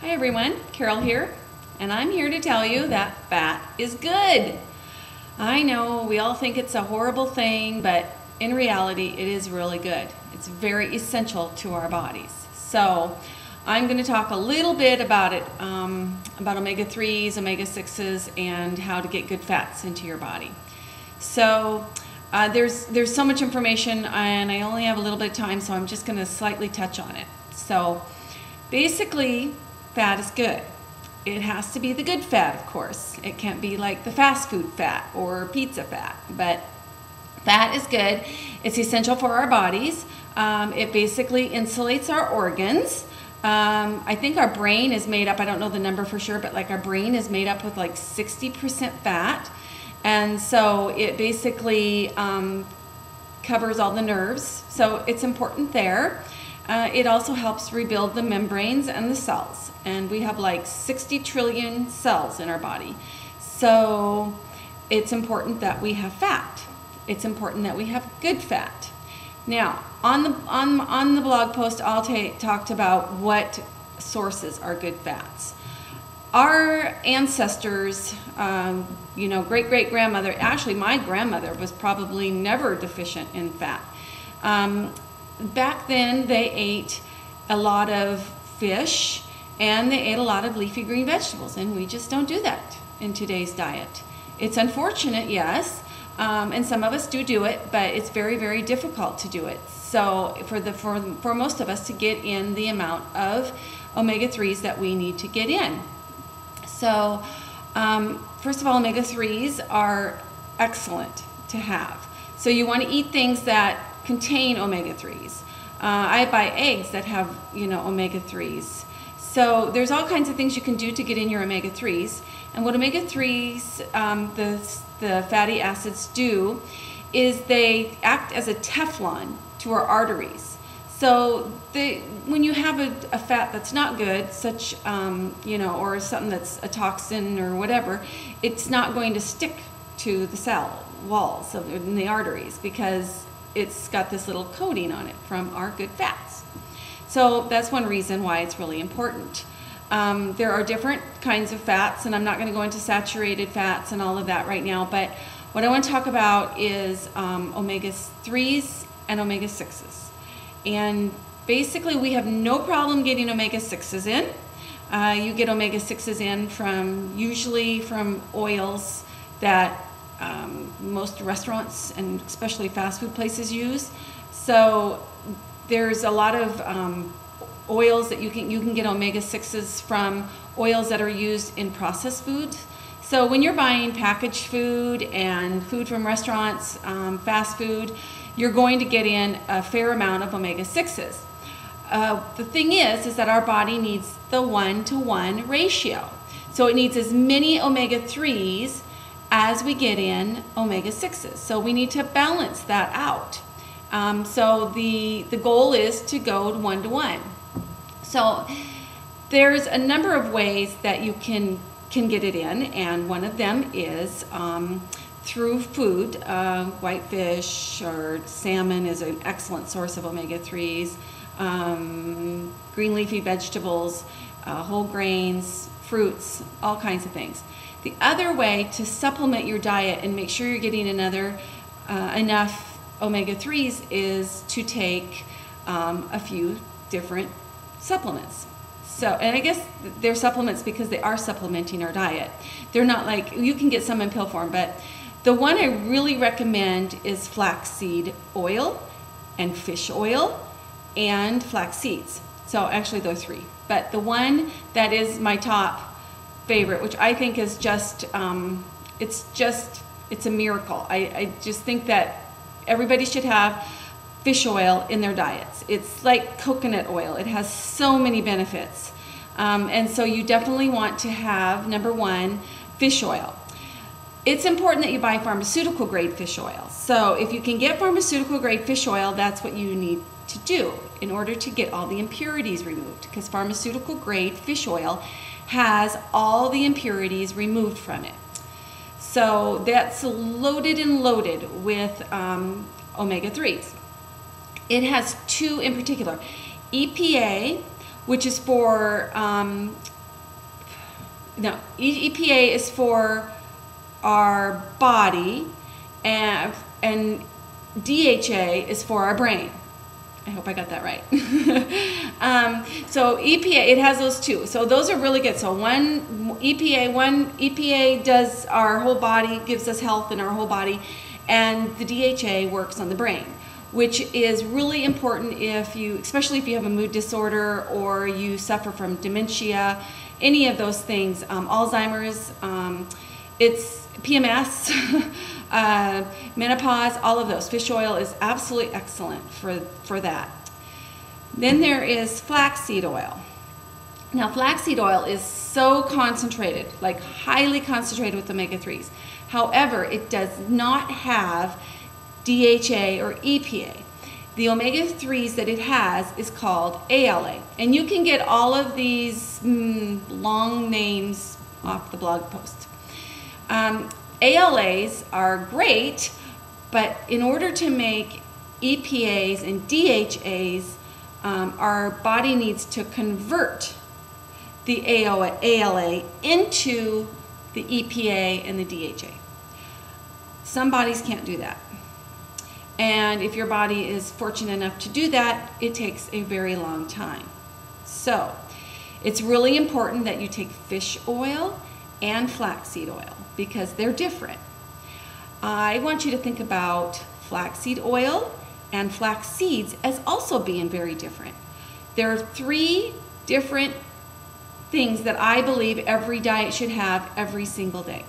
Hi everyone, Carol here, and I'm here to tell you that fat is good. I know we all think it's a horrible thing, but in reality it is really good. It's very essential to our bodies. So I'm going to talk a little bit about it, about omega-3s, omega-6s, and how to get good fats into your body. So there's so much information and I only have a little bit of time, so I'm just going to slightly touch on it. So basically, fat is good. It has to be the good fat, of course. It can't be like the fast food fat or pizza fat, but fat is good. It's essential for our bodies. It basically insulates our organs. I think our brain is made up, I don't know the number for sure, but like our brain is made up with like 60% fat. And so it basically covers all the nerves. So it's important there. It also helps rebuild the membranes and the cells. And we have like 60 trillion cells in our body. So it's important that we have fat. It's important that we have good fat. Now, on the blog post, I'll talked about what sources are good fats. Our ancestors, great-great-grandmother, actually my grandmother was probably never deficient in fat. Back then they ate a lot of fish and they ate a lot of leafy green vegetables, and we just don't do that in today's diet. It's unfortunate, yes, and some of us do it, but it's very, very difficult to do it. So for most of us to get in the amount of omega-3s that we need to get in. So first of all, omega-3s are excellent to have. So you want to eat things that contain omega-3s. I buy eggs that have, omega-3s. So there's all kinds of things you can do to get in your omega-3s. And what omega-3s, the fatty acids do, is they act as a Teflon to our arteries. So when you have a fat that's not good, such, or something that's a toxin or whatever, it's not going to stick to the cell walls in the arteries because it's got this little coating on it from our good fats. So that's one reason why it's really important. There are different kinds of fats, and I'm not going to go into saturated fats and all of that right now, but what I want to talk about is omega-3s and omega-6s. And basically we have no problem getting omega-6s in. You get omega-6s in usually from oils that most restaurants and especially fast food places use. So there's a lot of oils that you can get omega-6s from, oils that are used in processed foods. So when you're buying packaged food and food from restaurants, fast food, you're going to get in a fair amount of omega-6s. The thing is that our body needs the 1-to-1 ratio. So it needs as many omega-3s as we get in omega-6s. So we need to balance that out. So the goal is to go 1-to-1. So there's a number of ways that you can get it in, and one of them is through food. White fish or salmon is an excellent source of omega-3s. Green leafy vegetables, whole grains, fruits, all kinds of things. The other way to supplement your diet and make sure you're getting enough omega-3s is to take a few different supplements. So, and I guess they're supplements because they are supplementing our diet. They're not like, you can get some in pill form, but the one I really recommend is flaxseed oil and fish oil and flax seeds. So actually there are three, but the one that is my top favorite, which I think is just, it's a miracle. I just think that everybody should have fish oil in their diets. It's like coconut oil. It has so many benefits. And so you definitely want to have, number one, fish oil. It's important that you buy pharmaceutical grade fish oil. So if you can get pharmaceutical grade fish oil, that's what you need to do in order to get all the impurities removed, because pharmaceutical grade fish oil has all the impurities removed from it. So that's loaded and loaded with omega-3s. It has two in particular. EPA, which is for no, EPA is for our body, and DHA is for our brain. I hope I got that right. So EPA, it has those two. So those are really good. So one EPA does our whole body, gives us health in our whole body, and the DHA works on the brain, which is really important if you, especially if you have a mood disorder or you suffer from dementia, any of those things, Alzheimer's, it's PMS, menopause, all of those. Fish oil is absolutely excellent for that. Then there is flaxseed oil. Now flaxseed oil is so concentrated, like highly concentrated with omega-3s. However, it does not have DHA or EPA. The omega-3s that it has is called ALA. And you can get all of these long names off the blog post. ALAs are great, but in order to make EPAs and DHAs, our body needs to convert the ALA into the EPA and the DHA. Some bodies can't do that. And if your body is fortunate enough to do that, it takes a very long time. So it's really important that you take fish oil and flaxseed oil because they're different. I want you to think about flaxseed oil and flax seeds as also being very different. There are 3 different things that I believe every diet should have every single day.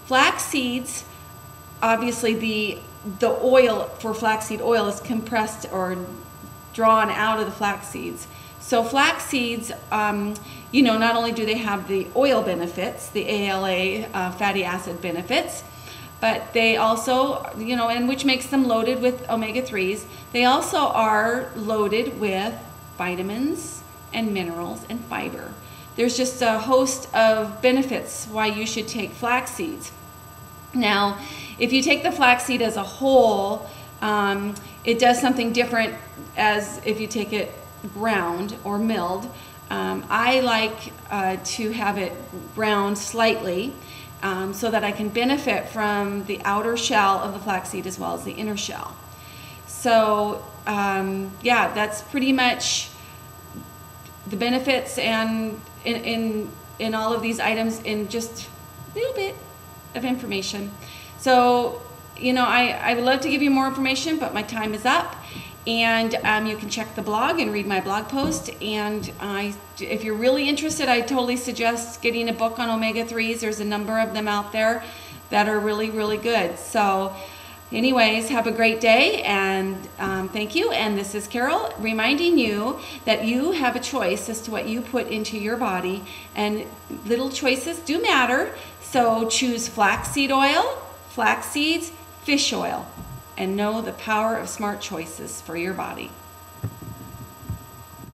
Flax seeds, obviously the oil for flaxseed oil is compressed or drawn out of the flax seeds. So flax seeds, you know, not only do they have the oil benefits, the ALA fatty acid benefits, but they also, you know, and which makes them loaded with omega-3s, they also are loaded with vitamins and minerals and fiber. There's just a host of benefits why you should take flax seeds. Now, if you take the flaxseed as a whole, it does something different as if you take it ground or milled. I like to have it ground slightly so that I can benefit from the outer shell of the flaxseed as well as the inner shell. So yeah, that's pretty much the benefits and in all of these items in just a little bit of information. So, you know, I would love to give you more information, but my time is up. And you can check the blog and read my blog post. And if you're really interested, I totally suggest getting a book on omega-3s. There's a number of them out there that are really, really good. So anyways, have a great day, and thank you. And this is Carol reminding you that you have a choice as to what you put into your body, and little choices do matter. So choose flaxseed oil, flax seeds, fish oil, and know the power of smart choices for your body.